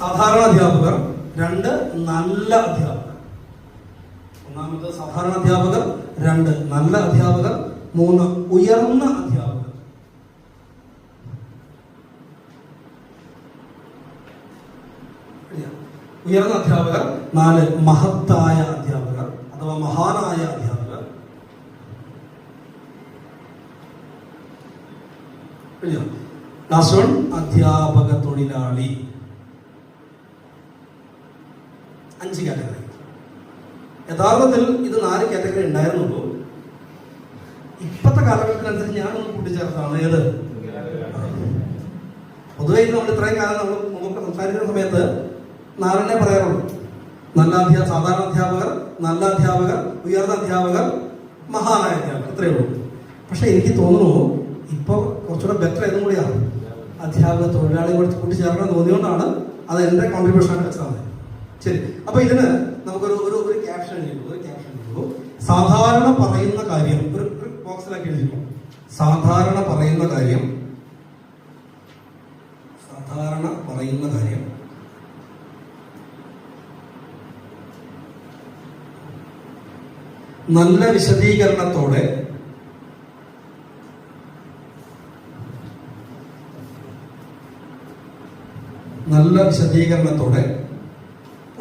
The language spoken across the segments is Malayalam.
സാധാരണ അധ്യാപകർ, 2 നല്ല അധ്യാപകർ. ഒന്നാമത് സാധാരണ അധ്യാപകർ, 2 നല്ല അധ്യാപകർ, 3 ഉയർന്ന അധ്യാപകർ. ഉയർന്ന അധ്യാപകർ, 4 മഹത്തായ അധ്യാപകർ അഥവാ മഹാനായ അധ്യാപകർ. ലാസ്റ്റ് വൺ അധ്യാപക തൊഴിലാളി. 5 കാറ്റഗറി. യഥാർത്ഥത്തിൽ ഇത് 4 കാറ്റഗറി ഉണ്ടായിരുന്നുള്ളൂ. ഇപ്പോഴത്തെ കാലഘട്ടത്തിനനുസരിച്ച് ഞാനൊന്ന് കൂട്ടിച്ചേർത്താണ്. ഏത് പൊതുവെ നമ്മൾ ഇത്രയും കാലം നമ്മൾ മുമ്പ് സംസാരിക്കുന്ന സമയത്ത് 4 പറയാറുള്ളൂ. സാധാരണ അധ്യാപകർ, നല്ല അധ്യാപകർ, ഉയർന്ന അധ്യാപകർ, മഹാനായ അധ്യാപകർ, ഇത്രയേ ഉള്ളൂ. പക്ഷെ എനിക്ക് തോന്നുന്നു ഇപ്പൊ കുറച്ചുകൂടെ ബെറ്റർ ഏതും കൂടിയാണ് അധ്യാപക തൊഴിലാളി കൂട്ടിച്ചേർക്കണം തോന്നിയോണ്ടാണ് അത് എന്റെ കോൺട്രിബ്യൂഷൻ ആയിട്ട് വെച്ചതാണ്. ശരി, അപ്പൊ ഇതിന് നമുക്കൊരു ഒരു ക്യാപ്ഷൻ എഴുതുള്ളൂ. സാധാരണ പറയുന്ന കാര്യം ഒരു ബോക്സിലാക്കി എഴുതിക്കും. സാധാരണ പറയുന്ന കാര്യം നല്ല വിശദീകരണത്തോടെ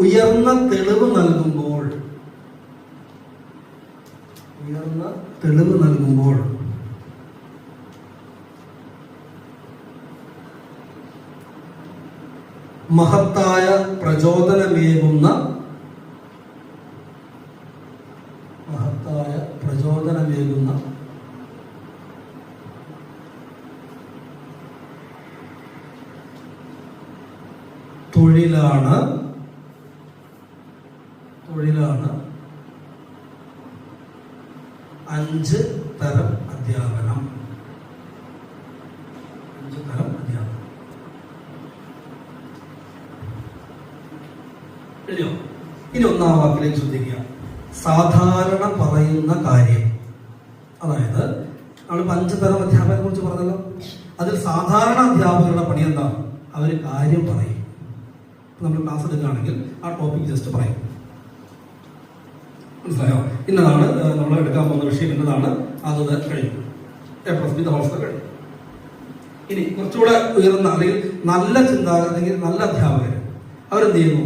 ഉയർന്ന തെളിവ് നൽകുമ്പോൾ മഹത്തായ പ്രചോദനമേകുന്ന തൊഴിലാണ് 5 തരം അധ്യാപനം. ഇനി 1-ാം വാക്കിലേക്ക് ശ്രദ്ധിക്കുക. സാധാരണ പറയുന്ന കാര്യം. അതായത് നമ്മൾ 5 തരം അധ്യാപകരെ കുറിച്ച് പറഞ്ഞല്ലോ. അതിൽ സാധാരണ അധ്യാപകരുടെ പണി എന്താ? അവർ കാര്യം പറയും. നമ്മൾ ക്ലാസ് എടുക്കുകയാണെങ്കിൽ ആ ടോപ്പിക് ജസ്റ്റ് പറയും. മനസ്സിലായോ? ഇന്നതാണ് നമ്മൾ എടുക്കാൻ പോകുന്ന വിഷയം, ഇന്നതാണ്, അത് കഴിഞ്ഞു. കഴിഞ്ഞു. ഇനി കുറച്ചുകൂടെ ഉയർന്ന അല്ലെങ്കിൽ നല്ല ചിന്താഗതി അല്ലെങ്കിൽ നല്ല അധ്യാപകർ അവരെന്ത് ചെയ്യുന്നു?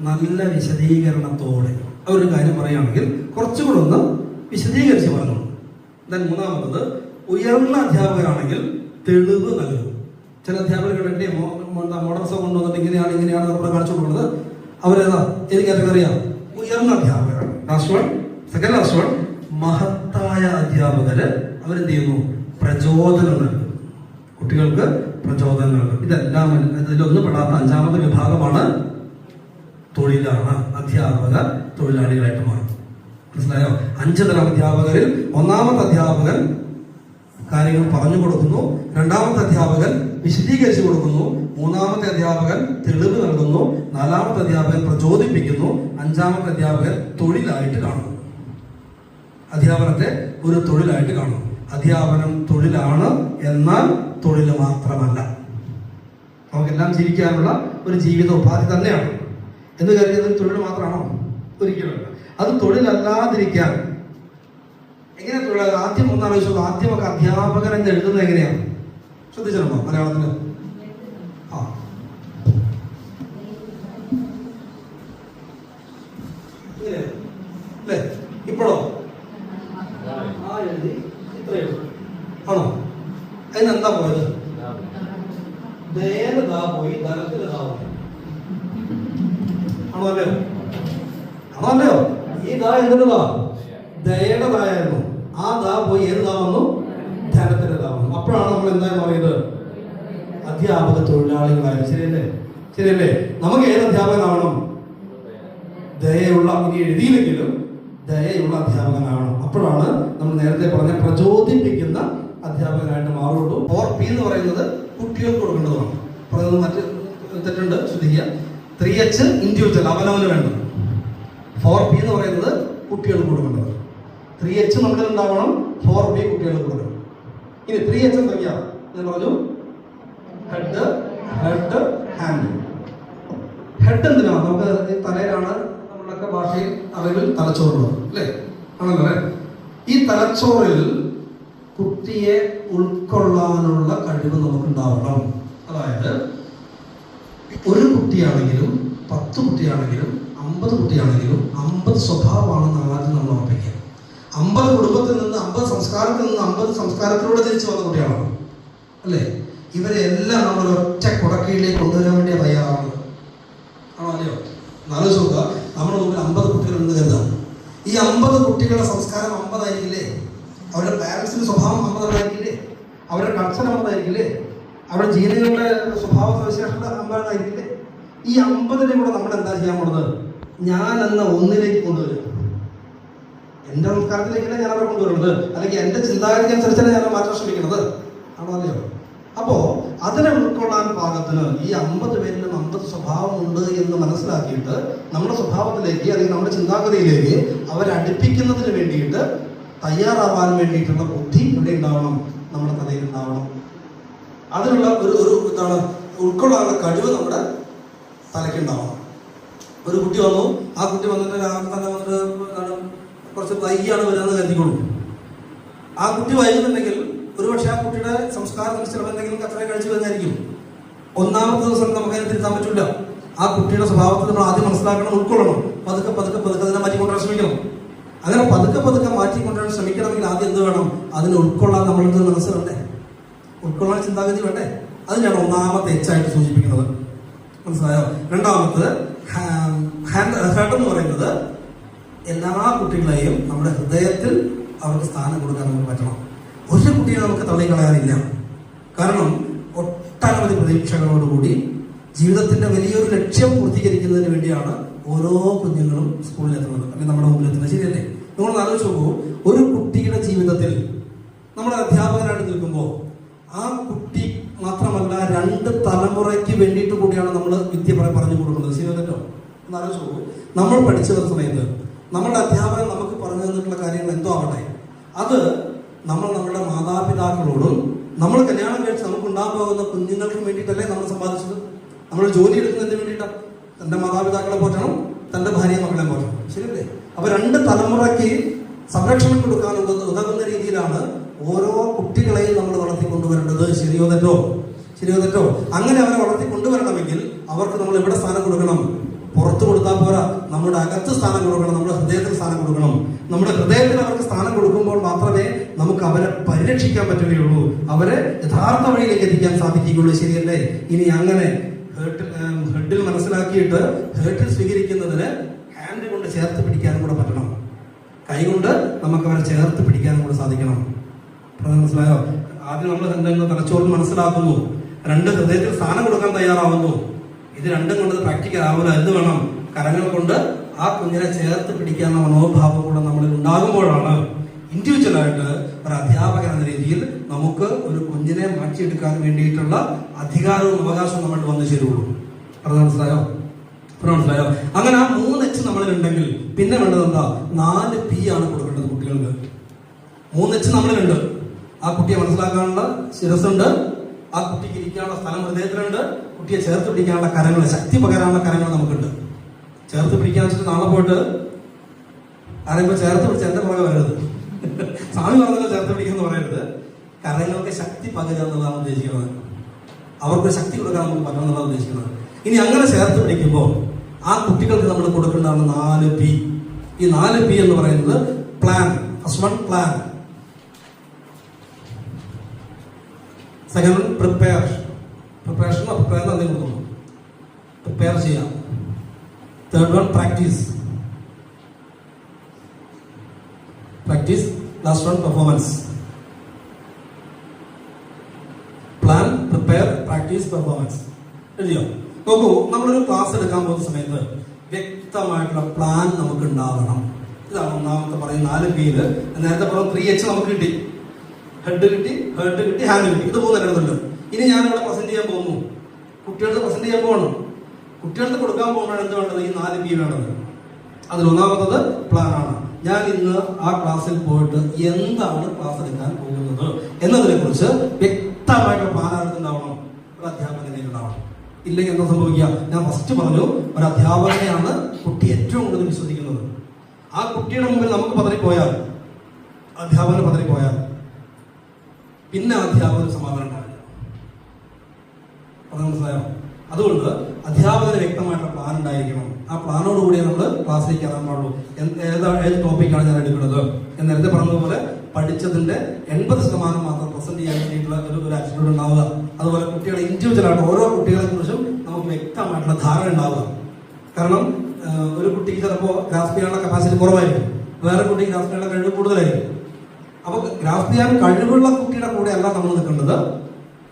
നല്ല വിശദീകരണത്തോടെ അവരൊരു കാര്യം പറയുകയാണെങ്കിൽ കുറച്ചുകൂടെ ഒന്ന് വിശദീകരിച്ച് പറഞ്ഞു. ദെൻ 3-മത്തത് ഉയർന്ന അധ്യാപകരാണെങ്കിൽ തെളിവ് നൽകും. ചില അധ്യാപകരുടെ മോഡൽസ് കൊണ്ടുവന്നിട്ട് ഇങ്ങനെയാണ് നമ്മൾ കാണിച്ചു കൊടുക്കുന്നത്. അവരേതാ? ഏത് കാറ്റഗറിയാണ്? ഉയർന്ന അധ്യാപകർ. ലാസ്റ്റ് വൺ മഹത്തായ അധ്യാപകര് അവരെന്ത് ചെയ്യുന്നു? പ്രചോദനം നൽകും. കുട്ടികൾക്ക് പ്രചോദനം നൽകും. ഇതെല്ലാം ഇതിലൊന്നും പെടാത്ത 5-മത്തെ വിഭാഗമാണ് തൊഴിലാണ്. അധ്യാപക തൊഴിലാളികളായിട്ട് മാറും. മനസ്സിലായോ? 5 തരം അധ്യാപകരിൽ 1-മത്തെ അധ്യാപകൻ കാര്യങ്ങൾ പറഞ്ഞു കൊടുക്കുന്നു, 2-മത്തെ അധ്യാപകൻ വിശദീകരിച്ചു കൊടുക്കുന്നു, 3-മത്തെ അധ്യാപകൻ തെളിവ് നൽകുന്നു, 4-മത്തെ അധ്യാപകൻ പ്രചോദിപ്പിക്കുന്നു, 5-മത്തെ അധ്യാപകൻ തൊഴിലായിട്ട് കാണുന്നു. അധ്യാപനത്തെ ഒരു തൊഴിലായിട്ട് കാണുന്നു. അധ്യാപനം തൊഴിലാണ്, എന്നാൽ തൊഴിൽ മാത്രമല്ല. നമുക്കെല്ലാം ജീവിക്കാനുള്ള ഒരു ജീവിത ഉപാധി തന്നെയാണ് എന്ന് കരുതിയത് തൊഴിൽ മാത്രമാണോ? ഒരിക്കലുമല്ല. അത് തൊഴിലല്ലാതിരിക്കാൻ എങ്ങനെ തൊഴിൽ? ആദ്യം ഒന്നാലോചിച്ചു. ആദ്യമൊക്കെ അധ്യാപകൻ എന്ന് എഴുതുന്നത് എങ്ങനെയാണ്? ശ്രദ്ധിച്ചിട്ടുണ്ടോ മലയാളത്തില്? അല്ലേ? ഇപ്പോഴോ? എഴുതി ഇത്രയോ ആണോ? അതിനെന്താ പോയത്? ദയനതാ പോയി, ധനത്തിന് താ പോയി. ആണോ അല്ലയോ? ഈ ദാ എന്തിനതാ? ദയയുടെ ദായായിരുന്നു. ആ ദാ പോയി ഏത് ദാ വന്നു? ധനത്തിന്റെ ദാ വന്നു. അപ്പോഴാണ് നമ്മൾ എന്തായി മാറിയത്? അധ്യാപക തൊഴിലാളികളായത്. ശരിയല്ലേ? നമുക്ക് ഏത് അധ്യാപകനാവണം? ദയയുള്ള, ഇനി എഴുതിയില്ലെങ്കിലും ദയയുള്ള അധ്യാപകനാവണം. അപ്പോഴാണ് നമ്മൾ നേരത്തെ പറഞ്ഞ പ്രചോദിപ്പിക്കുന്ന അധ്യാപകനായിട്ട് മാറുള്ളൂ. 4P എന്ന് പറയുന്നത് കുട്ടികൾക്ക് കൊടുക്കേണ്ടതാണ്. പറയുന്നത് മറ്റ് തെറ്റുണ്ട്, ശ്രദ്ധിക്കുക. 3H ഇൻഡിവിജ്വൽ, അവനവന് വേണ്ടത്. 4P എന്ന് പറയുന്നത് കുട്ടികൾക്ക് കൊടുക്കേണ്ടത്. 3H നമ്മുടെ ഉണ്ടാവണം, 4P കുട്ടികൾക്ക് കൊടുക്കണം. ഇനി 3H എന്തൊക്കെയാണ്? ഞാൻ പറഞ്ഞു, ഹെഡ്, ഹാൻഡ്. ഹെഡ് എന്തിനാ? നമുക്ക് ഈ തലയിലാണ് നമ്മളൊക്കെ ഭാഷയിൽ അറിവിൽ തലച്ചോറുള്ളത് അല്ലേ? ആണല്ലേ? ഈ തലച്ചോറിൽ കുട്ടിയെ ഉൾക്കൊള്ളാനുള്ള കഴിവ് നമുക്കുണ്ടാവണം. അതായത് ഒരു കുട്ടിയാണെങ്കിലും 10 കുട്ടിയാണെങ്കിലും 50 കുട്ടിയാണെങ്കിലും 50 സ്വഭാവമാണെന്ന് ആദ്യം നമ്മൾ ഉറപ്പിക്കുക. 50 കുടുംബത്തിൽ നിന്ന് 50 സംസ്കാരത്തിൽ നിന്ന് 50 സംസ്കാരത്തിലൂടെ ജനിച്ചു വന്ന കുട്ടികളാണ് അല്ലേ? ഇവരെ എല്ലാം നമ്മൾ ഒറ്റ കുടക്കീഴിലേക്ക് കൊണ്ടുവരാൻ വേണ്ടി തയ്യാറാണ്. ആണോ അല്ലയോ? നാലോചിച്ച് നോക്കുക. നമ്മുടെ മുമ്പിൽ 50 കുട്ടികളുണ്ട് കരുതാം. ഈ 50 കുട്ടികളുടെ സംസ്കാരം 50 ആയിരിക്കില്ലേ? അവരുടെ പാരൻസിന്റെ സ്വഭാവം 50 ആയിരിക്കില്ലേ? അവരുടെ കൾച്ചർ 50 ആയിരിക്കില്ലേ? അവരുടെ ജീനുകളുടെ സ്വഭാവ സവിശേഷത 50 ആയിരിക്കില്ലേ? ഈ 50നെ കൂടെ നമ്മൾ എന്താ ചെയ്യാൻ പോകുന്നത്? ഞാൻ എന്ന ഒന്നിലേക്ക് കൊണ്ടുവരിക. എന്റെ സംസ്കാരത്തിലേക്കല്ല ഞാൻ അവരെ കൊണ്ടുവരുന്നത്, അല്ലെങ്കിൽ എന്റെ ചിന്താഗതിക്ക് അനുസരിച്ചല്ല ഞാൻ മാറ്റാൻ ശ്രമിക്കുന്നത്. ആണോ അല്ലയോ? അപ്പോ അതിനെ ഉൾക്കൊള്ളാൻ പാകത്തിന് ഈ 50 പേരിലും 50 സ്വഭാവമുണ്ട് എന്ന് മനസ്സിലാക്കിയിട്ട് നമ്മുടെ സ്വഭാവത്തിലേക്ക് അല്ലെങ്കിൽ നമ്മുടെ ചിന്താഗതിയിലേക്ക് അവരെ അടുപ്പിക്കുന്നതിന് വേണ്ടിയിട്ട് തയ്യാറാവാൻ വേണ്ടിയിട്ടുള്ള ബുദ്ധി ഇവിടെ ഉണ്ടാവണം, നമ്മുടെ തലയിൽ ഉണ്ടാവണം. അതിനുള്ള ഒരു എന്താണ് ഉൾക്കൊള്ളാനുള്ള കഴിവ് നമ്മുടെ തലയ്ക്കുണ്ടാവണം. ഒരു കുട്ടി വന്നു, ആ കുട്ടി വന്നിട്ട് രാവിലെ തന്നെ വന്നിട്ട് എന്താണ് കുറച്ച് വൈകിയാണ് വരാമെന്ന് കരുതിക്കൊള്ളു. ആ കുട്ടി വൈകുന്നുണ്ടെങ്കിൽ ഒരുപക്ഷെ ആ കുട്ടിയുടെ സംസ്കാരം അനുസരിച്ച് എന്തെങ്കിലും കച്ചറ കഴിച്ചു വരുന്നതായിരിക്കും. ഒന്നാമത്തെ ദിവസം നമുക്ക് അതിനെ തിരുത്താൻ പറ്റില്ല. ആ കുട്ടിയുടെ സ്വഭാവത്തിൽ നമ്മൾ ആദ്യം മനസ്സിലാക്കണം, ഉൾക്കൊള്ളണം. പതുക്കെ പതുക്കെ പതുക്കെ അതിനെ മാറ്റിക്കൊണ്ടുവരാൻ ശ്രമിക്കണം. അങ്ങനെ പതുക്കെ പതുക്കെ മാറ്റിക്കൊണ്ടുവരാൻ ശ്രമിക്കണമെങ്കിൽ ആദ്യം എന്ത് വേണം? അതിനെ ഉൾക്കൊള്ളാൻ നമ്മൾക്ക് മനസ്സ് വേണ്ടേ? ഉൾക്കൊള്ളാൻ ചിന്താഗതി വേണ്ടേ? അതിനാണ് ഒന്നാമത്തെ എച്ചായിട്ട് സൂചിപ്പിക്കുന്നത്. മനസ്സിലായോ? രണ്ടാമത് ഹാൻഡ് എന്ന് പറയുന്നത് എല്ലാ കുട്ടികളെയും നമ്മുടെ ഹൃദയത്തിൽ അവർക്ക് സ്ഥാനം കൊടുക്കാൻ നമുക്ക് പറ്റണം. ഒരു കുട്ടിയെ നമുക്ക് തള്ളിക്കളയാനില്ല. കാരണം ഒട്ടനവധി പ്രതീക്ഷകളോടുകൂടി ജീവിതത്തിന്റെ വലിയൊരു ലക്ഷ്യം പൂർത്തീകരിക്കുന്നതിന് വേണ്ടിയാണ് ഓരോ കുഞ്ഞുങ്ങളും സ്കൂളിൽ എത്തുന്നത്, അല്ലെങ്കിൽ നമ്മുടെ മുമ്പിൽ എത്തുന്നത്. ശരിയല്ലേ? നിങ്ങൾ ആലോചിച്ച് നോക്കൂ, ഒരു കുട്ടിയുടെ ജീവിതത്തിൽ നമ്മുടെ അധ്യാപകരായിട്ട് നിൽക്കുമ്പോൾ ആ കുട്ടി മാത്രമല്ല 2 തലമുറയ്ക്ക് വേണ്ടിയിട്ട് കൂടിയാണ് നമ്മൾ വിദ്യ പറഞ്ഞു കൊടുക്കുന്നത്. ശരിയല്ലോ? എന്ന് ആലോചിച്ച് നോക്കൂ. നമ്മൾ പഠിച്ചു വരുന്ന സമയത്ത് നമ്മുടെ അധ്യാപകൻ നമുക്ക് പറഞ്ഞു തന്നിട്ടുള്ള കാര്യങ്ങൾ എന്തോ ആവട്ടെ, അത് നമ്മൾ നമ്മുടെ മാതാപിതാക്കളോടും നമ്മൾ കല്യാണം കഴിച്ച് നമുക്ക് ഉണ്ടാകാൻ പോകുന്ന കുഞ്ഞുങ്ങൾക്കും വേണ്ടിയിട്ടല്ലേ നമ്മൾ സമ്പാദിച്ചത്. നമ്മൾ ജോലി എടുക്കുന്നതിന് വേണ്ടിയിട്ടാണ്. തന്റെ മാതാപിതാക്കളെ പോറ്റണം, തന്റെ ഭാര്യ മക്കളെ പോറ്റണം. ശരിയല്ലേ? അപ്പൊ 2 തലമുറയ്ക്ക് സംരക്ഷണം കൊടുക്കാൻ ഉതകുന്ന രീതിയിലാണ് ഓരോ കുട്ടികളെയും നമ്മൾ വളർത്തിക്കൊണ്ടുവരേണ്ടത്. ശരിയോ തെറ്റോ? ശരിയോ തെറ്റോ? അങ്ങനെ അവരെ വളർത്തിക്കൊണ്ടുവരണമെങ്കിൽ അവർക്ക് നമ്മൾ എവിടെ സ്ഥാനം കൊടുക്കണം? പുറത്തു കൊടുത്താൽ പോരാ, നമ്മുടെ അകത്ത് സ്ഥാനം കൊടുക്കണം, നമ്മുടെ ഹൃദയത്തിൽ സ്ഥാനം കൊടുക്കണം. നമ്മുടെ ഹൃദയത്തിൽ അവർക്ക് സ്ഥാനം കൊടുക്കുമ്പോൾ മാത്രമേ നമുക്ക് അവരെ പരിരക്ഷിക്കാൻ പറ്റുകയുള്ളൂ, അവരെ യഥാർത്ഥ വഴിയിലേക്ക് എത്തിക്കാൻ സാധിക്കുകയുള്ളൂ. ശരിയല്ലേ? ഇനി അങ്ങനെ ഹെഡിൽ മനസ്സിലാക്കിയിട്ട് ഹെഡിൽ സ്വീകരിക്കുന്നതിന് ഹാൻഡ് കൊണ്ട് ചേർത്ത് പിടിക്കാനും കൂടെ പറ്റണം. കൈകൊണ്ട് നമുക്ക് അവരെ ചേർത്ത് പിടിക്കാനും കൂടെ സാധിക്കണം. മനസ്സിലായോ? ആദ്യം നമ്മൾ എന്തെങ്കിലും തലച്ചോറിൽ മനസ്സിലാക്കുന്നു, 2 ഹൃദയത്തിൽ സ്ഥാനം കൊടുക്കാൻ തയ്യാറാവുന്നു. ഇത് 2 കൊണ്ട് പ്രാക്ടിക്കൽ ആവില്ല. എന്ത് വേണം? കരങ്ങൾ കൊണ്ട് ആ കുഞ്ഞിനെ ചേർത്ത് പിടിക്കാനുള്ള മനോഭാവം കൂടെ നമ്മളിൽ ഉണ്ടാകുമ്പോഴാണ് ഇൻഡിവിജ്വലായിട്ട് ഒരു അധ്യാപകൻ എന്ന രീതിയിൽ നമുക്ക് ഒരു കുഞ്ഞിനെ മാറ്റിയെടുക്കാൻ വേണ്ടിയിട്ടുള്ള അധികാരവും അവകാശവും നമ്മൾ വന്നു ചേരുള്ളൂ. മനസ്സിലായോ? മനസ്സിലായോ? അങ്ങനെ ആ 3 H നമ്മളിലുണ്ടെങ്കിൽ പിന്നെ വേണ്ടത് എന്താ? 4 P ആണ് കൊടുക്കേണ്ടത് കുട്ടികൾക്ക്. 3 H നമ്മളിലുണ്ട്. ആ കുട്ടിയെ മനസ്സിലാക്കാനുള്ള ശിരസുണ്ട്, ആ കുട്ടിക്ക് ഇരിക്കാനുള്ള സ്ഥലം ഹൃദയത്തിലുണ്ട്, കുട്ടിയെ ചേർത്ത് പിടിക്കാനുള്ള കരങ്ങൾ, ശക്തി പകരാനുള്ള കരങ്ങൾ നമുക്കുണ്ട്. ചേർത്ത് പിടിക്കാൻ വെച്ചിട്ട് നാളെ പോയിട്ട് ആരെങ്കിലും ചേർത്ത് പിടിച്ച് എന്റെ പുറകെ വരരുത്. സ്വാമി പറഞ്ഞല്ലോ ചേർത്ത് പിടിക്കുമെന്ന് പറയരുത്. കരങ്ങൾക്ക് ശക്തി പകരുക എന്നുള്ളതാണ് ഉദ്ദേശിക്കുന്നത്. അവർക്ക് ശക്തി കൊടുക്കാൻ നമുക്ക് പറ്റണം എന്നുള്ളതാണ് ഉദ്ദേശിക്കുന്നത്. ഇനി അങ്ങനെ ചേർത്ത് പിടിക്കുമ്പോൾ ആ കുട്ടികൾക്ക് നമ്മൾ കൊടുക്കേണ്ടതാണ് 4 P. ഈ 4 P എന്ന് പറയുന്നത് plan. First one plan, second one prepare. Preparation അഭിപ്രായം തന്നെ കൊടുക്കുന്നു, പ്രിപ്പയർ ചെയ്യാം. Third one practice. Practice. Last one performance. Plan, prepare, practice, performance. ശരിയോ? നോക്കൂ, നമ്മളൊരു ക്ലാസ് എടുക്കാൻ പോകുന്ന സമയത്ത് വ്യക്തമായിട്ടുള്ള പ്ലാൻ നമുക്ക് ഉണ്ടാവണം. ഇതാണ് ഒന്നാമത്തെ പറയുന്ന 4 P. നേരത്തെ പറഞ്ഞ 3 H നമുക്ക് കിട്ടി. ഹെഡ് കിട്ടി, ഹേർട്ട് കിട്ടി, ഹാൻഡ് കിട്ടി. ഇത് 3 എണ്ണുന്നുണ്ട്. ഇനി ഞാനിവിടെ പ്രസന്റ് ചെയ്യാൻ പോകുന്നു, കുട്ടികൾക്ക് പ്രസന്റ് ചെയ്യാൻ പോകണം. കുട്ടികൾക്ക് കൊടുക്കാൻ പോകുമ്പോഴാണ് എന്ത് വേണ്ടത്? ഈ 4 P വേണ്ടത്. അതിൽ ഒന്നാമത്തത് പ്ലാൻ ആണ്. ഞാൻ ഇന്ന് ആ ക്ലാസ്സിൽ പോയിട്ട് എന്താണ് ക്ലാസ് എടുക്കാൻ പോകുന്നത് എന്നതിനെ കുറിച്ച് വ്യക്തമായിട്ട് പ്ലാൻ ആയിട്ടുണ്ടാവണം, ഒരു അധ്യാപകനെ ഉണ്ടാവണം. ഇല്ലെങ്കിൽ എന്താ സംഭവിക്കുക? ഞാൻ ഫസ്റ്റ് പറഞ്ഞു, ഒരു അധ്യാപകനെയാണ് കുട്ടി ഏറ്റവും കൂടുതൽ വിശ്വസിക്കുന്നത്. ആ കുട്ടിയുടെ മുമ്പിൽ നമുക്ക് പതറിപ്പോയാൽ, അധ്യാപകന് പതറിപ്പോയാൽ, പിന്നെ അധ്യാപകന് സമാധാനം ഉണ്ടാവില്ല. അത് മനസ്സിലായോ? അതുകൊണ്ട് അധ്യാപകന് വ്യക്തമായിട്ടുള്ള പ്ലാൻ ഉണ്ടായിരിക്കണം. ആ പ്ലാനോടുകൂടി നമ്മൾ ക്ലാസ്സിലേക്ക് കയറാൻ പാടുള്ളൂ. ഏത് ടോപ്പിക്കാണ് ഞാൻ എടുക്കുന്നത് എന്ന് നേരത്തെ പറഞ്ഞതുപോലെ പഠിച്ചതിന്റെ 80% മാത്രം പ്രസന്റ് ചെയ്യാൻ വേണ്ടിയിട്ടുള്ള ഒരു ആറ്റിറ്റ്യൂഡ് ഉണ്ടാവുക. അതുപോലെ കുട്ടികളെ ഇൻഡിവിജ്വലായിട്ട് ഓരോ കുട്ടികളെ കുറിച്ചും നമുക്ക് വ്യക്തമായിട്ടുള്ള ധാരണ ഉണ്ടാവുക. കാരണം ഒരു കുട്ടിക്ക് ചിലപ്പോൾ ഗ്രാസ്പ് ചെയ്യാനുള്ള കപ്പാസിറ്റി കുറവായിരിക്കും, വേറെ കുട്ടിക്ക് ഗ്രാസ്പ് ചെയ്യാനുള്ള കഴിവ് കൂടുതലായിരിക്കും. അപ്പൊ ഗ്രാസ്പ് ചെയ്യാൻ കഴിവുള്ള കുട്ടിയുടെ കൂടെ അല്ല നമ്മൾ നിൽക്കേണ്ടത്,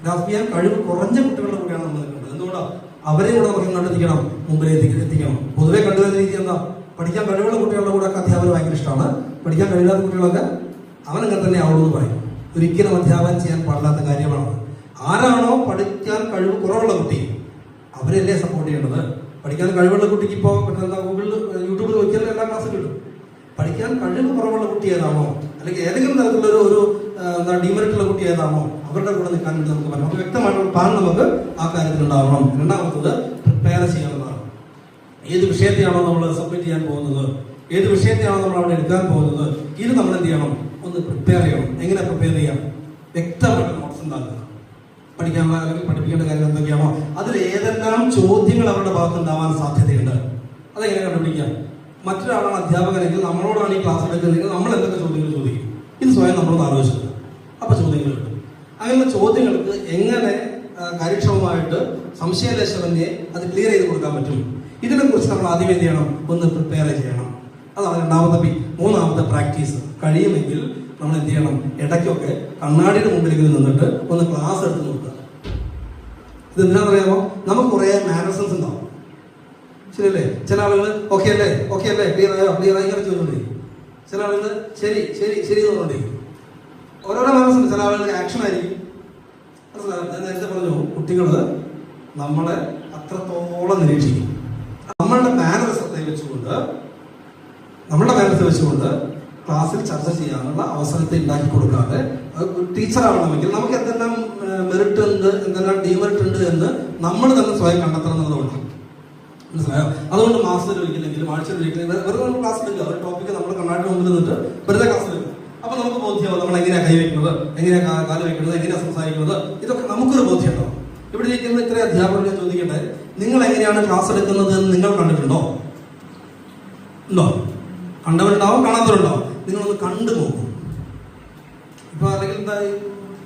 ഗ്രാസ്പ് ചെയ്യാൻ കഴിവ് കുറഞ്ഞ കുട്ടികളുടെ കൂടെയാണ് നമ്മൾ നിൽക്കേണ്ടത്. എന്തുകൊണ്ടാണ്? അവരെയും കൂടെ നമുക്ക് കണ്ടെത്തിക്കണം, മുമ്പിലേക്ക് എത്തിക്കണം. പൊതുവെ കണ്ടുവരുന്ന രീതി എന്താ? പഠിക്കാൻ കഴിവുള്ള കുട്ടികളുടെ കൂടെ ഒക്കെ അധ്യാപനം ഭയങ്കര ഇഷ്ടമാണ്, പഠിക്കാൻ കഴിയാത്ത കുട്ടികളൊക്കെ അവനങ്ങനെ തന്നെ ആവുള്ളൂ എന്ന് പറയും. ഒരിക്കലും അധ്യാപനം ചെയ്യാൻ പാടില്ലാത്ത കാര്യമാണ്. ആരാണോ പഠിക്കാൻ കഴിവ് കുറവുള്ള കുട്ടി, അവരല്ലേ സപ്പോർട്ട് ചെയ്യേണ്ടത്. പഠിക്കാൻ കഴിവുള്ള കുട്ടിക്ക് ഇപ്പോൾ ഗൂഗിളിൽ യൂട്യൂബിൽ നോക്കിയാൽ എല്ലാ ക്ലാസ്സും കിട്ടും. പഠിക്കാൻ കഴിവ് കുറവുള്ള കുട്ടി ഏതാണോ, അല്ലെങ്കിൽ ഏതെങ്കിലും തരത്തിലുള്ള ഒരു ഡിമെറിറ്റുള്ള കുട്ടി ഏതാണോ, അവരുടെ കൂടെ നിൽക്കാൻ വേണ്ടി നമുക്ക് പറ്റും. അപ്പോൾ വ്യക്തമായിട്ടുള്ള പ്ലാൻ നമുക്ക് ആ കാര്യത്തിൽ ഉണ്ടാവണം. രണ്ടാമത്തത് പ്രിപ്പയർ ചെയ്യാവുന്നതാണ്. ഏത് വിഷയത്തെയാണോ നമ്മൾ സബ്മിറ്റ് ചെയ്യാൻ പോകുന്നത്, ഏത് വിഷയത്തെയാണോ നമ്മൾ അവിടെ എടുക്കാൻ പോകുന്നത്, ഇത് നമ്മൾ എന്ത് ചെയ്യണം? ഒന്ന് പ്രിപ്പയർ ചെയ്യണം. എങ്ങനെ പ്രിപ്പയർ ചെയ്യാം? വ്യക്തമായിട്ട് നോട്ട്സ് ഉണ്ടാക്കുക. പഠിക്കാനുള്ള അല്ലെങ്കിൽ പഠിപ്പിക്കേണ്ട കാര്യം എന്തൊക്കെയാണോ അതിൽ ഏതെല്ലാം ചോദ്യങ്ങൾ അവരുടെ ഭാഗത്ത് ഉണ്ടാവാൻ സാധ്യതയുണ്ട്, അതെങ്ങനെ കണ്ടുപിടിക്കാം? മറ്റൊരാളാണ് അധ്യാപകനെങ്കിൽ നമ്മളോടാണ് ഈ ക്ലാസ് എടുക്കുന്നതെങ്കിൽ നമ്മൾ എന്തൊക്കെ ചോദ്യങ്ങൾ ചോദിക്കും? ഇത് സ്വയം നമ്മളൊന്ന് ആലോചിച്ചത്. അപ്പൊ ചോദ്യങ്ങൾ കിട്ടും. അങ്ങനെയുള്ള ചോദ്യങ്ങൾക്ക് എങ്ങനെ കാര്യക്ഷമമായിട്ട് സംശയലേശമന്യെ അത് ക്ലിയർ ചെയ്ത് കൊടുക്കാൻ പറ്റും, ഇതിനെ കുറിച്ച് നമ്മൾ ആദ്യം എന്ത് ചെയ്യണം? ഒന്ന് പ്രിപ്പയർ ചെയ്യണം. അതാണ് രണ്ടാമത്തെ. മൂന്നാമത്തെ പ്രാക്ടീസ്. കഴിയുമെങ്കിൽ നമ്മൾ എന്ത് ചെയ്യണം? ഇടയ്ക്കൊക്കെ കണ്ണാടിയുടെ മുമ്പിലേക്ക് നിന്നിട്ട് ഒന്ന് ക്ലാസ് എടുത്ത് നോക്കുക. ഇത് എന്താണെന്ന് അറിയാമോ? നമുക്ക് കുറെ മാനസൻസ് ഉണ്ടാവും, ശരിയല്ലേ? ചില ആളുകൾ ഓക്കെ അല്ലേ, ഓക്കെ അല്ലേ, ക്ലിയർ ആയോ, ക്ലിയർ ആയി ഇങ്ങനെ ചോദിച്ചോണ്ടിരിക്കും. ചില ആളുകൾ ശരി ശരി ശരി എന്ന് പറഞ്ഞോണ്ടിരിക്കും. ഓരോരോ മാനസുണ്ട്. ചില ആളുകൾക്ക് ആക്ഷൻ ആയിരിക്കും. ഞാൻ നേരത്തെ പറഞ്ഞു, കുട്ടികൾ നമ്മളെ അത്രത്തോളം നിരീക്ഷിക്കും. നമ്മളുടെ മാനസത്തെ വെച്ചുകൊണ്ട് ക്ലാസ്സിൽ ചർച്ച ചെയ്യാനുള്ള അവസരത്തെ ഉണ്ടാക്കി കൊടുക്കാതെ, ടീച്ചറാവണമെങ്കിൽ നമുക്ക് എന്തെല്ലാം മെറിറ്റ് ഉണ്ട്, എന്തെല്ലാം ഡിമെറിറ്റ് ഉണ്ട് എന്ന് നമ്മൾ തന്നെ സ്വയം കണ്ടെത്തണം എന്നുള്ളതുകൊണ്ട് മനസ്സിലായോ? അതുകൊണ്ട് മാസത്തിൽ ഒരിക്കലെങ്കിലും ആഴ്ചയിൽ ഒരിക്കലെങ്കിലും വെറുതെ നമ്മൾ ക്ലാസ് എടുക്കുക. ഒരു ടോപ്പിക്ക് നമ്മൾ കണ്ണാടി മുമ്പിൽ നിന്നിട്ട് വെറുതെ ക്ലാസ് എടുക്കുക. അപ്പൊ നമുക്ക് ബോധ്യമാവും നമ്മൾ എങ്ങനെയാ കൈവയ്ക്കുന്നത്, എങ്ങനെയാ കാല് വയ്ക്കുന്നത്, എങ്ങനെയാ സംസാരിക്കുന്നത്, ഇതൊക്കെ നമുക്കൊരു ബോധ്യം ഉണ്ടാവും. ഇവിടെ ഇരിക്കുന്ന ഇത്രയും അധ്യാപകരെ ചോദിക്കട്ടെ, നിങ്ങൾ എങ്ങനെയാണ് ക്ലാസ് എടുക്കുന്നത് എന്ന് നിങ്ങൾ കണ്ടിട്ടുണ്ടോ? ഉണ്ടോ? കണ്ടവരുണ്ടാവും, കാണാത്തവരുണ്ടാവും. നിങ്ങളൊന്ന് കണ്ടു നോക്കും. ഇപ്പൊ അല്ലെങ്കിൽ എന്താ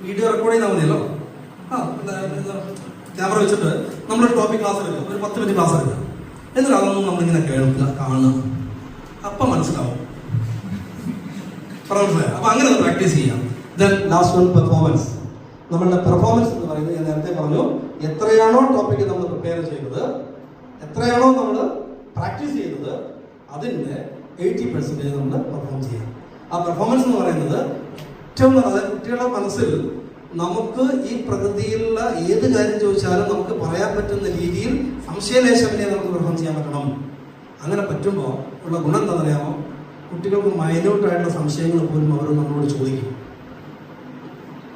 വീഡിയോ റെക്കോർഡ് ചെയ്താൽ മതിയല്ലോ. ക്യാമറ വെച്ചിട്ട് നമ്മളൊരു ടോപ്പിക് ക്ലാസ് എടുക്കുക, ഒരു 10 മിനിറ്റ് ക്ലാസ് എടുക്കുക. എന്നിട്ട് അതൊന്നും നമ്മളിങ്ങനെ കേൾക്കുക, കാണുക. അപ്പം മനസ്സിലാവും. അപ്പൊ അങ്ങനെ ഒന്ന് പ്രാക്ടീസ് ചെയ്യാം. Then last one, performance. നമ്മളുടെ പെർഫോമൻസ് എന്ന് പറയുന്നത് ഞാൻ നേരത്തെ പറഞ്ഞു, എത്രയാണോ ടോപ്പിക്ക് നമ്മൾ പ്രിപ്പയർ ചെയ്യുന്നത്, എത്രയാണോ നമ്മൾ പ്രാക്ടീസ് ചെയ്യുന്നത്, അതിന്റെ 80% നമ്മൾ പെർഫോം ചെയ്യാം. ആ പെർഫോമൻസ് എന്ന് പറയുന്നത് ഏറ്റവും നല്ലത് കുട്ടികളുടെ മനസ്സിൽ നമുക്ക് ഈ പ്രകൃതിയിലുള്ള ഏത് കാര്യം ചോദിച്ചാലും നമുക്ക് പറയാൻ പറ്റുന്ന രീതിയിൽ സംശയലേശമനെ നമുക്ക് പെർഫോം ചെയ്യാൻ പറ്റണം. അങ്ങനെ പറ്റുമ്പോൾ ഉള്ള ഗുണം എന്താ അറിയാമോ? കുട്ടികൾക്ക് മൈന്യൂട്ടായിട്ടുള്ള സംശയങ്ങൾ പോലും അവർ നമ്മളോട് ചോദിക്കും.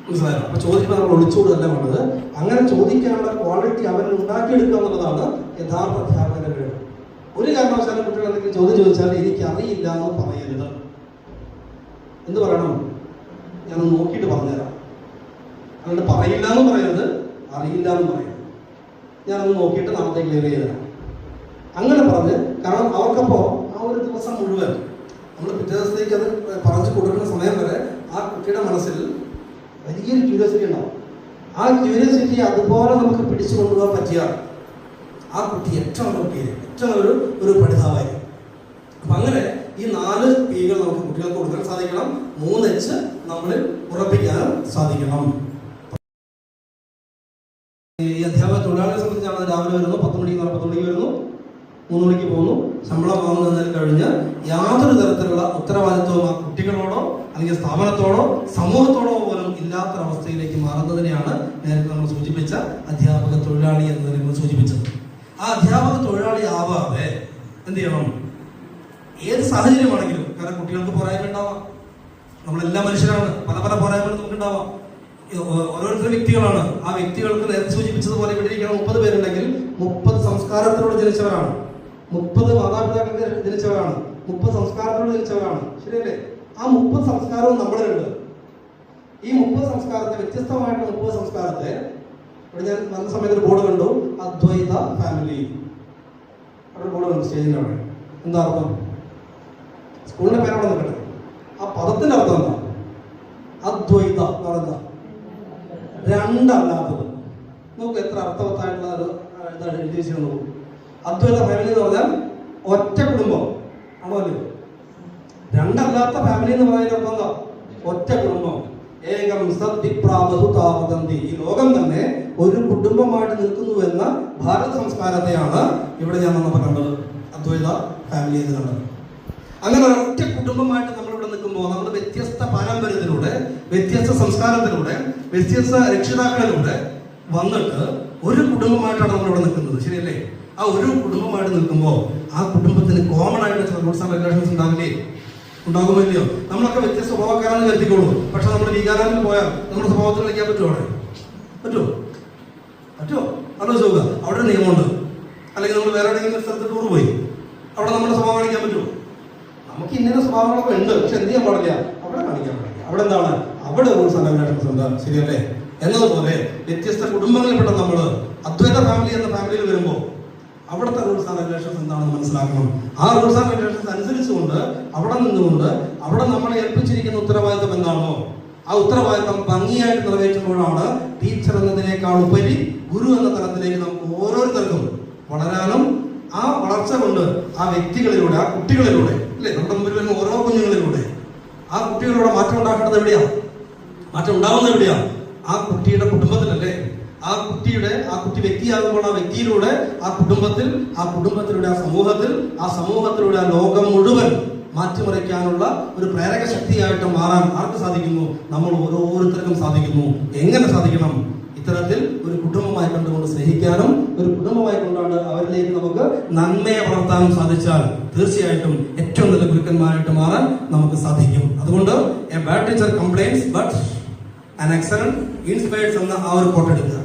മനസ്സിലായോ? അപ്പൊ ചോദിക്കുമ്പോൾ നമ്മൾ ഒളിച്ചോടല്ല വേണ്ടത്. അങ്ങനെ ചോദിക്കാനുള്ള ക്വാളിറ്റി അവരിൽ ഉണ്ടാക്കിയെടുക്കുക എന്നുള്ളതാണ് യഥാർത്ഥ അധ്യാപകന്റെ കഴിവ്. ഒരു കാരണവശാലും കുട്ടികൾ എന്തെങ്കിലും ചോദ്യം ചോദിച്ചാൽ എനിക്ക് അറിയില്ല എന്ന് പറയരുത്. എന്ത് പറയണം? ഞാനൊന്ന് നോക്കിയിട്ട് പറഞ്ഞുതരാം. അതുകൊണ്ട് പറയില്ല എന്ന് പറയരുത്, അറിയില്ല എന്ന് പറയരുത്. ഞാനൊന്ന് നോക്കിയിട്ട് നാളത്തെ ക്ലിയർ ചെയ്ത് തരാം. അങ്ങനെ പറഞ്ഞ്, കാരണം അവർക്കപ്പോ ആ ഒരു ദിവസം മുഴുവൻ നമ്മൾ പിറ്റേ ദിവസത്തേക്ക് അത് പറഞ്ഞു കൊടുക്കുന്ന സമയം വരെ ആ കുട്ടിയുടെ മനസ്സിൽ വലിയൊരു ക്യൂരിയോസിറ്റി ഉണ്ടാവും. ആ ക്യൂരിയോസിറ്റി അതുപോലെ നമുക്ക് പിടിച്ചു കൊണ്ടുപോകാൻ പറ്റിയാൽ ആ കുട്ടി ഏറ്റവും ഒരു പഠിതാവായി. അപ്പൊ അങ്ങനെ ഈ 4 Pകൾ നമുക്ക് കുട്ടികൾക്ക് കൊടുക്കാൻ സാധിക്കണം. 3 H നമ്മളിൽ ഉറപ്പിക്കാനും സാധിക്കണം. ഈ അധ്യാപക തൊഴിലാളികളെ സംബന്ധിച്ചാണ് രാവിലെ വരുന്നു, 10 മണിക്ക് 10 മണിക്ക് വരുന്നു, 3 മണിക്ക് പോകുന്നു, ശമ്പളം വാങ്ങുന്നതിന് കഴിഞ്ഞ് യാതൊരു തരത്തിലുള്ള ഉത്തരവാദിത്വവും ആ കുട്ടികളോടോ അല്ലെങ്കിൽ സ്ഥാപനത്തോടോ സമൂഹത്തോടോ പോലും ഇല്ലാത്തൊരവസ്ഥയിലേക്ക് മാറുന്നതിനെയാണ് നേരത്തെ നമ്മൾ സൂചിപ്പിച്ച അധ്യാപക തൊഴിലാളി എന്നതിനെ നമ്മൾ സൂചിപ്പിച്ചത്. ആ അധ്യാപക തൊഴിലാളി ആവാതെ എന്ത് ചെയ്യണം? ഏത് സാഹചര്യമാണെങ്കിലും, കാരണം കുട്ടികൾക്ക് പോരായ്മ ഉണ്ടാവാം, നമ്മളെല്ലാം മനുഷ്യരാണ്, പല പോരായ്മകൾ നമുക്ക് ഉണ്ടാവാം. ഓരോരുത്തർ വ്യക്തികളാണ്. ആ വ്യക്തികൾക്ക് നേരത്തെ സൂചിപ്പിച്ചതുപോലെ ഇവിടെ ഇരിക്കുന്ന 30 പേരുണ്ടെങ്കിൽ 30 സംസ്കാരത്തിലൂടെ ജനിച്ചവരാണ്, 30 മാതാപിതാക്കൾക്ക് ജനിച്ചവരാണ്, 30 സംസ്കാരത്തിലൂടെ ജനിച്ചവരാണ്. ശരിയല്ലേ? ആ 30 സംസ്കാരവും നമ്മളിലുണ്ട്. ഈ 30 സംസ്കാരത്തെ, വ്യത്യസ്തമായിട്ടുള്ള 30 സംസ്കാരത്തെ ഇവിടെ ഞാൻ വന്ന സമയത്ത് ഒരു ബോർഡ് കണ്ടു, അദ്വൈത ഫാമിലി. അവിടെ ബോർഡ് കണ്ടു സ്റ്റേജിൻ്റെ അവിടെ. എന്താ അർത്ഥം? സ്കൂളിന്റെ പേരവിടെ നിൽക്കട്ടെ. ആ പദത്തിന്റെ അർത്ഥം എന്താ? അദ്വൈത എന്ന് പറയുന്നത് രണ്ടല്ലാത്തത്. നമുക്ക് എത്ര അർത്ഥവത്തായിട്ടുള്ള ഒരു ഇതാണ് എഴുതി വെച്ചിരുന്നു. അദ്വൈത ഫാമിലി എന്ന് പറഞ്ഞാൽ ഒറ്റ കുടുംബം ആണോ അല്ലയോ? രണ്ടല്ലാത്ത ഫാമിലി എന്ന് പറയുന്ന അർത്ഥം എന്താ? ഒറ്റ കുടുംബം. ഏകം സദ്വിപ്രാവഹുതാവഗന്തി. ഈ ലോകം തന്നെ ഒരു കുടുംബമായിട്ട് നിൽക്കുന്നു എന്ന ഭാരത സംസ്കാരത്തെയാണ് ഇവിടെ ഞാൻ വന്നപ്പോൾ കണ്ടത്, അദ്വൈത ഫാമിലി എന്ന് കണ്ടത്. അങ്ങനെ ഒരൊറ്റ കുടുംബമായിട്ട് നമ്മളിവിടെ നിൽക്കുമ്പോൾ നമ്മൾ വ്യത്യസ്ത പാരമ്പര്യത്തിലൂടെ, വ്യത്യസ്ത സംസ്കാരത്തിലൂടെ, വ്യത്യസ്ത രക്ഷിതാക്കളിലൂടെ വന്നിട്ട് ഒരു കുടുംബമായിട്ടാണ് നമ്മളിവിടെ നിൽക്കുന്നത്. ശരിയല്ലേ? ആ ഒരു കുടുംബമായിട്ട് നിൽക്കുമ്പോൾ ആ കുടുംബത്തിന് കോമൺ ആയിട്ട് ചില റൂൾസ് ആൻഡ് റെഗുലേഷൻസ് ഉണ്ടാവില്ലേ? ഉണ്ടാകുമല്ലയോ? നമ്മളൊക്കെ വ്യത്യസ്ത സ്വഭാവക്കാരാന്ന് കരുതിക്കോളൂ. പക്ഷെ നമ്മൾ വീഗാലാൻഡിൽ പോയാൽ നമ്മുടെ സ്വഭാവത്തിൽ കളിക്കാൻ പറ്റുമോ? അവിടെ പറ്റുമോ? ആലോചിച്ച് നോക്കുക. അവിടെ ഒരു നിയമമുണ്ട്. അല്ലെങ്കിൽ നമ്മൾ വേറെ എവിടെയെങ്കിലും സ്ഥലത്ത് ടൂർ പോയി, അവിടെ നമ്മുടെ സ്വഭാവം കാണിക്കാൻ പറ്റുമോ? നമുക്ക് ഇന്ന സ്വഭാവങ്ങളൊക്കെ ഉണ്ട്, പക്ഷെ എന്ത് ചെയ്യാൻ പാടില്ല, അവിടെ കാണിക്കാൻ പാടില്ല. അവിടെ എന്താണ്? അവിടെ റൂൾസ് ആൻഡ് റെഗുലേഷൻസ് ഉണ്ട്. ശരിയല്ലേ? എന്നതുപോലെ വ്യത്യസ്ത കുടുംബങ്ങളിൽപ്പെട്ട നമ്മൾ അദ്വൈത ഫാമിലി എന്ന ഫാമിലിയിൽ വരുമ്പോൾ അവിടുത്തെ റൂൾസ് ആൻഡ് റെഗുലേഷൻസ് എന്താണെന്ന് മനസ്സിലാക്കണം. ആ റൂൾസ് ആൻഡ് റെഗുലേഷൻസ് അനുസരിച്ചുകൊണ്ട് അവിടെ നിന്നുകൊണ്ട് അവിടെ നമ്മളെ ഏൽപ്പിച്ചിരിക്കുന്ന ഉത്തരവാദിത്വം എന്താണോ ആ ഉത്തരവാദിത്വം ഭംഗിയായിട്ട് നിറവേറ്റുമ്പോഴാണ് ടീച്ചർ എന്നതിനേക്കാൾ ഉപരി ഗുരു എന്ന തലത്തിലേക്ക് നമുക്ക് ഓരോരുത്തർക്കും വളരാനും ആ വളർച്ച കൊണ്ട് ആ വ്യക്തികളിലൂടെ, ആ കുട്ടികളിലൂടെ, അല്ലെ, നമ്മുടെ മുമ്പിൽ വരുന്ന ഓരോ കുഞ്ഞുങ്ങളിലൂടെ ആ കുട്ടികളിലൂടെ മാറ്റം ഉണ്ടാക്കേണ്ടത് എവിടെയാ? മാറ്റം ഉണ്ടാവുന്നത് എവിടെയാ? ആ കുട്ടിയുടെ കുടുംബത്തിലല്ലേ? ആ കുട്ടി വ്യക്തിയാകുമ്പോൾ ആ വ്യക്തിയിലൂടെ, ആ കുടുംബത്തിലൂടെ, ആ സമൂഹത്തിലൂടെ ആ ലോകം മുഴുവൻ മാറ്റിമറിക്കാനുള്ള ഒരു പ്രേരക ശക്തിയായിട്ട് മാറാൻ ആർക്ക് സാധിക്കുന്നു? നമ്മൾ ഓരോരുത്തർക്കും സാധിക്കുന്നു. എങ്ങനെ സാധിക്കണം? ഇത്തരത്തിൽ ഒരു കുടുംബമായി കണ്ടുകൊണ്ട് സ്നേഹിക്കാനും ഒരു കുടുംബമായി കൊണ്ടാണ് അവരിലേക്ക് നമുക്ക് നന്മയെ വളർത്താനും സാധിച്ചാൽ തീർച്ചയായിട്ടും ഏറ്റവും നല്ല ഗുരുക്കന്മാരായിട്ട് മാറാൻ നമുക്ക് സാധിക്കും. അതുകൊണ്ട് a bad teacher complains but an excellent inspires എന്ന ആ ഒരു കോട്ട് എടുക്കുക.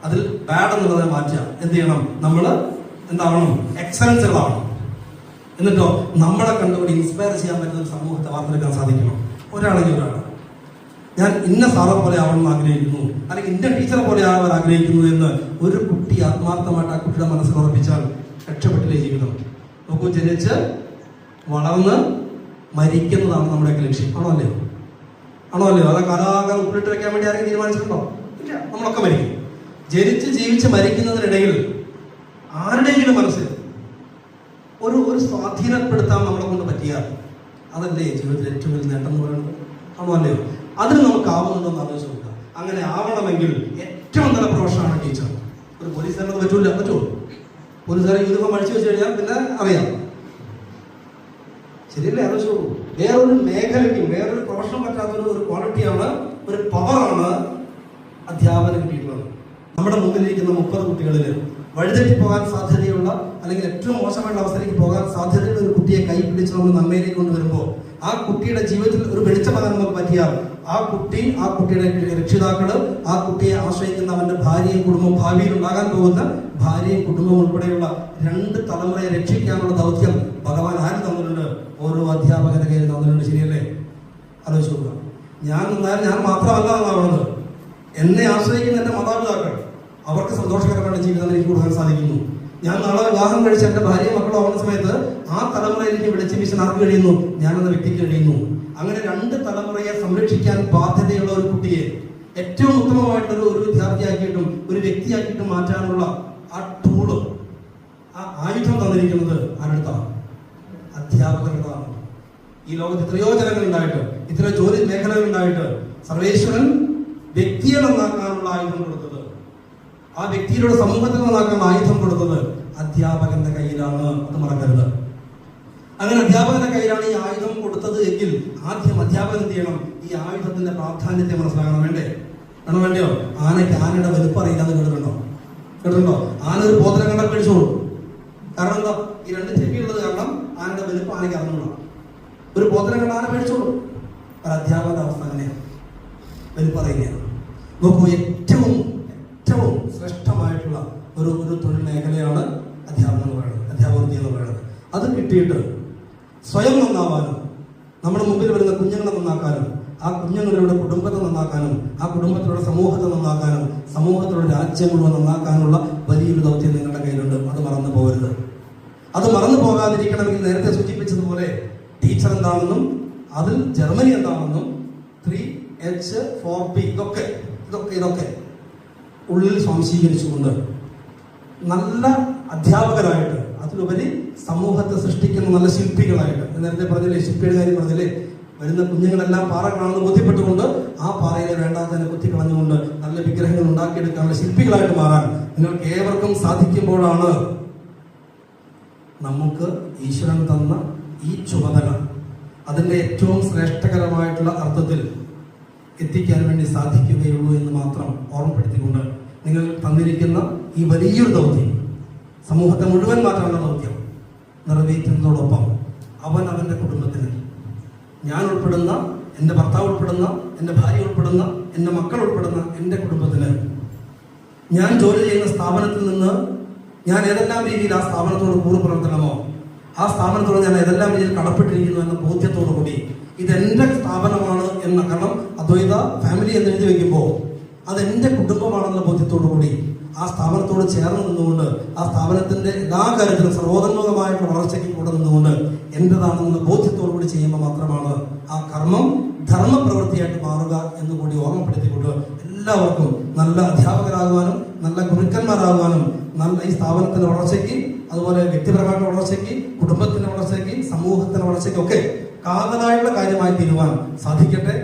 അതിൽ ബാഡ് എന്നുള്ളതിനെ മാറ്റുക. എന്ത് ചെയ്യണം? നമ്മൾ എന്താവണം? എക്സലൻസുകളാവണം. എന്നിട്ടോ നമ്മളെ കണ്ടുകൊണ്ട് ഇൻസ്പയർ ചെയ്യാൻ പറ്റുന്ന സമൂഹത്തെ വാർത്തെടുക്കാൻ സാധിക്കണം. ഒരാളെങ്കിൽ ഒരാൾ ഞാൻ ഇന്ന സാറെ പോലെ ആവണമെന്ന് ആഗ്രഹിക്കുന്നു, അല്ലെങ്കിൽ ഇന്ന ടീച്ചറെ പോലെ ആവാൻ ആഗ്രഹിക്കുന്നു എന്ന് ഒരു കുട്ടി ആത്മാർത്ഥമായിട്ട് ആ കുട്ടിയുടെ മനസ്സിൽ ഉറപ്പിച്ചാൽ രക്ഷപ്പെട്ടില്ലേ ജീവിതം. നോക്കൂ, ജനിച്ച് വളർന്ന് മരിക്കുന്നതാണ് നമ്മുടെയൊക്കെ ലക്ഷ്യം. ആണോ അല്ലയോ? അത് കാലാകാലം ഉപ്പിലിട്ട് വെക്കാൻ വേണ്ടി ആരെങ്കിലും തീരുമാനിച്ചിട്ടുണ്ടോ? ഇല്ല. നമ്മളൊക്കെ മരിക്കും. ജനിച്ച് ജീവിച്ച് മരിക്കുന്നതിനിടയിൽ ആരുടെയെങ്കിലും മനസ്സിൽ ഒരു സ്വാധീനപ്പെടുത്താൻ നമ്മളെ കൊണ്ട് പറ്റിയാൽ അതല്ലേ ജീവിതത്തിൽ ഏറ്റവും വലിയ നേട്ടം എന്ന് പറയുന്നത്. ആണോ അല്ലയോ? അതിന് നമുക്കാവുന്നുണ്ടോ എന്ന് ആലോചിച്ച് നോക്കുക. അങ്ങനെ ആവണമെങ്കിൽ ഏറ്റവും നല്ല പ്രൊഫഷനാണ് ടീച്ചർ. ഒരു പോലീസുകാരനത് പറ്റുമോ? പോലീസുകാരെ യൂണിഫോം അടിച്ചു വെച്ച് കഴിഞ്ഞാൽ പിന്നെ അറിയാം. ശരിയല്ലേ? ആലോചിച്ച് നോക്കൂ. വേറൊരു മേഖലയ്ക്കും വേറൊരു പ്രൊഫഷൻ പറ്റാത്തൊരു ക്വാളിറ്റിയാണ്, ഒരു പവറാണ് അധ്യാപനം കിട്ടിയിട്ടുള്ളത്. നമ്മുടെ മുമ്പിലിരിക്കുന്ന 30 കുട്ടികളിൽ വഴിതെറ്റി പോകാൻ സാധ്യതയുള്ള, അല്ലെങ്കിൽ ഏറ്റവും മോശമായിട്ടുള്ള അവസ്ഥയിലേക്ക് പോകാൻ സാധ്യതയുള്ള ഒരു കുട്ടിയെ കൈ പിടിച്ച് നമ്മൾ നന്മയിലേക്ക് കൊണ്ടുവരുമ്പോൾ ആ കുട്ടിയുടെ ജീവിതത്തിൽ ഒരു വെളിച്ചമാകാൻ നമുക്ക് പറ്റിയാൽ ആ കുട്ടിയുടെ രക്ഷിതാക്കള്, ആ കുട്ടിയെ ആശ്രയിക്കുന്ന അവന്റെ ഭാര്യയും കുടുംബവും, ഭാവിയിൽ ഉണ്ടാകാൻ പോകുന്ന ഭാര്യയും കുടുംബവും ഉൾപ്പെടെയുള്ള 2 തലമുറയെ രക്ഷിക്കാനുള്ള ദൗത്യം ഭഗവാൻ ആര് തന്നിട്ടുണ്ട്? ഓരോ അധ്യാപകരുടെ കയ്യിൽ തന്നിട്ടുണ്ട്. ശരിയല്ലേ? ആലോചിച്ച് നോക്കുക. ഞാൻ മാത്രമല്ല എന്നാവുന്നത്. എന്നെ ആശ്രയിക്കുന്ന എന്റെ മാതാപിതാക്കൾ, അവർക്ക് സന്തോഷകരമായ ജീവിതം എനിക്ക് കൊടുക്കാൻ സാധിക്കുന്നു. ഞാൻ നാളെ വിവാഹം കഴിച്ച എന്റെ ഭാര്യയും മക്കളും ആവുന്ന സമയത്ത് ആ തലമുറയിലേക്ക് വിളിച്ച് വീശാൻ ആർക്ക് കഴിയുന്നു? ഞാനെന്ന വ്യക്തിക്ക് കഴിയുന്നു. അങ്ങനെ 2 തലമുറയെ സംരക്ഷിക്കാൻ ബാധ്യതയുള്ള ഒരു കുട്ടിയെ ഏറ്റവും ഉത്തമമായിട്ടുള്ള ഒരു വിദ്യാർത്ഥിയാക്കിയിട്ടും ഒരു വ്യക്തിയാക്കിയിട്ടും മാറ്റാനുള്ള ആ ടൂള്, ആ ആയുധം തന്നിരിക്കുന്നത് ആരെടുത്താണ്? അധ്യാപകരുടേതാണ്. ഈ ലോകത്ത് എത്രയോ ജനങ്ങൾ ഉണ്ടായിട്ട്, ഇത്രയോ ജോലി മേഖലകൾ ഉണ്ടായിട്ട് സർവേശ്വരൻ വ്യക്തിയെ നന്നാക്കാനുള്ള ആയുധം കൊടുത്തത്, ആ വ്യക്തിയുടെ സമൂഹത്തിൽ നന്നാക്കാനുള്ള ആയുധം കൊടുത്തത് അധ്യാപകന്റെ കയ്യിലാണ്. അത് മറക്കരുത്. അങ്ങനെ അധ്യാപകന്റെ കയ്യിലാണ് ഈ ആയുധം കൊടുത്തത് എങ്കിൽ ആദ്യം അധ്യാപകൻ എന്ത് ചെയ്യണം? ഈ ആയുധത്തിന്റെ പ്രാധാന്യത്തെ മനസ്സിലാക്കണം. വേണ്ടയോ? ആനയ്ക്ക് ആനയുടെ വലുപ്പം അറിയില്ലാന്ന് കേട്ടിട്ടുണ്ടോ? ആന ഒരു പോത്തിനെ കണ്ടാൽ പേടിച്ചോളൂ. കാരണം എന്താ? ഈ 2 ചെവിയുള്ളത് കാരണം ആനയുടെ വലുപ്പം ആനയ്ക്ക് അറിഞ്ഞോളൂ. ഒരു പോത്തിനെ കണ്ട ആന പേടിച്ചോളൂ. ഒരു അധ്യാപകന്റെ അവസ്ഥ അങ്ങനെയാണ്. വലുപ്പം അറിയുകയാണ്. നോക്കൂ, ഏറ്റവും ശ്രേഷ്ഠമായിട്ടുള്ള ഒരു തൊഴിൽ മേഖലയാണ് അധ്യാപനം എന്ന് പറയുന്നത്, അധ്യാപകൃതി എന്ന് പറയുന്നത്. അത് കിട്ടിയിട്ട് സ്വയം നന്നാവാനും നമ്മുടെ മുമ്പിൽ വരുന്ന കുഞ്ഞുങ്ങളെ നന്നാക്കാനും ആ കുഞ്ഞുങ്ങളുടെ കുടുംബത്തെ നന്നാക്കാനും ആ കുടുംബത്തിലുള്ള സമൂഹത്തെ നന്നാക്കാനും സമൂഹത്തിലുള്ള രാജ്യം മുഴുവൻ നന്നാക്കാനുള്ള വലിയൊരു ദൗത്യം നിങ്ങളുടെ കയ്യിലുണ്ട്. അത് മറന്നു പോകരുത്. അത് മറന്നു പോകാതിരിക്കണമെങ്കിൽ നേരത്തെ സൂചിപ്പിച്ചതുപോലെ ടീച്ചർ എന്താണെന്നും അതിൽ ജർമ്മനി എന്താണെന്നും 3H 4P ഇതൊക്കെ ഉള്ളിൽ സ്വാംശീകരിച്ചുകൊണ്ട് നല്ല അധ്യാപകരായിട്ട്, അതിലുപരി സമൂഹത്തെ സൃഷ്ടിക്കുന്ന നല്ല ശില്പികളായിട്ട്, നേരത്തെ പറഞ്ഞില്ലേ ശില്പിയുടെ കാര്യം പറഞ്ഞില്ലേ, വരുന്ന കുഞ്ഞുങ്ങളെല്ലാം പാറകളാണെന്ന് ബോധ്യപ്പെട്ടുകൊണ്ട് ആ പാറയിലെ വേണ്ടാത്തതിനെ കുത്തിക്കളഞ്ഞുകൊണ്ട് നല്ല വിഗ്രഹങ്ങൾ ഉണ്ടാക്കിയെടുക്കാനുള്ള ശില്പികളായിട്ട് മാറാൻ നിങ്ങൾക്ക് ഏവർക്കും സാധിക്കുമ്പോഴാണ് നമുക്ക് ഈശ്വരൻ തന്ന ഈ ചുമതല അതിന്റെ ഏറ്റവും ശ്രേഷ്ഠകരമായിട്ടുള്ള അർത്ഥത്തിൽ എത്തിക്കാൻ വേണ്ടി സാധിക്കുകയുള്ളൂ എന്ന് മാത്രം ഓർമ്മപ്പെടുത്തിക്കൊണ്ട് നിങ്ങൾ തന്നിരിക്കുന്ന ഈ വലിയൊരു ദൗത്യം, സമൂഹത്തെ മുഴുവൻ മാറ്റാനുള്ള ദൗത്യം നിറവേറ്റുന്നതോടൊപ്പം അവന്റെ കുടുംബത്തിന്, ഞാൻ ഉൾപ്പെടുന്ന, എൻ്റെ ഭർത്താവ് ഉൾപ്പെടുന്ന, എൻ്റെ ഭാര്യ ഉൾപ്പെടുന്ന, എൻ്റെ മക്കൾ ഉൾപ്പെടുന്ന എൻ്റെ കുടുംബത്തിന്, ഞാൻ ജോലി ചെയ്യുന്ന സ്ഥാപനത്തിൽ നിന്ന് ഞാൻ ഏതെല്ലാം രീതിയിൽ ആ സ്ഥാപനത്തോട് കൂറുപുലർത്തണമോ ആ സ്ഥാപനത്തോട് ഞാൻ ഏതെല്ലാം രീതിയിൽ കടപ്പെട്ടിരിക്കുന്നു എന്ന ബോധ്യത്തോടു കൂടി ഇതെന്റെ സ്ഥാപനമാണ് എന്ന, കാരണം അദ്വൈത ഫാമിലി എന്ന് എഴുതി വെക്കുമ്പോൾ അതെന്റെ കുടുംബമാണെന്ന ബോധ്യത്തോടു കൂടി ആ സ്ഥാപനത്തോട് ചേർന്ന് നിന്നുകൊണ്ട് ആ സ്ഥാപനത്തിന്റെ എല്ലാ കാര്യത്തിലും സർവോന്നതമായിട്ടുള്ള വളർച്ചയ്ക്ക് കൂടെ നിന്നുകൊണ്ട് എന്റേതാണെന്ന ബോധ്യത്തോടു കൂടി ചെയ്യുമ്പോൾ മാത്രമാണ് ആ കർമ്മം ധർമ്മപ്രവൃത്തിയായിട്ട് മാറുക എന്ന് കൂടി ഓർമ്മപ്പെടുത്തിക്കൊണ്ട് എല്ലാവർക്കും നല്ല അധ്യാപകരാകുവാനും നല്ല ഗുരുക്കന്മാരാകുവാനും നല്ല ഈ സ്ഥാപനത്തിന്റെ വളർച്ചയ്ക്ക്, അതുപോലെ വ്യക്തിപരമായിട്ടുള്ള വളർച്ചയ്ക്ക്, കുടുംബത്തിന്റെ വളർച്ചയ്ക്ക്, സമൂഹത്തിന്റെ വളർച്ചയ്ക്കൊക്കെ കാതലായുള്ള കാര്യമായി തീരുവാൻ സാധിക്കട്ടെ.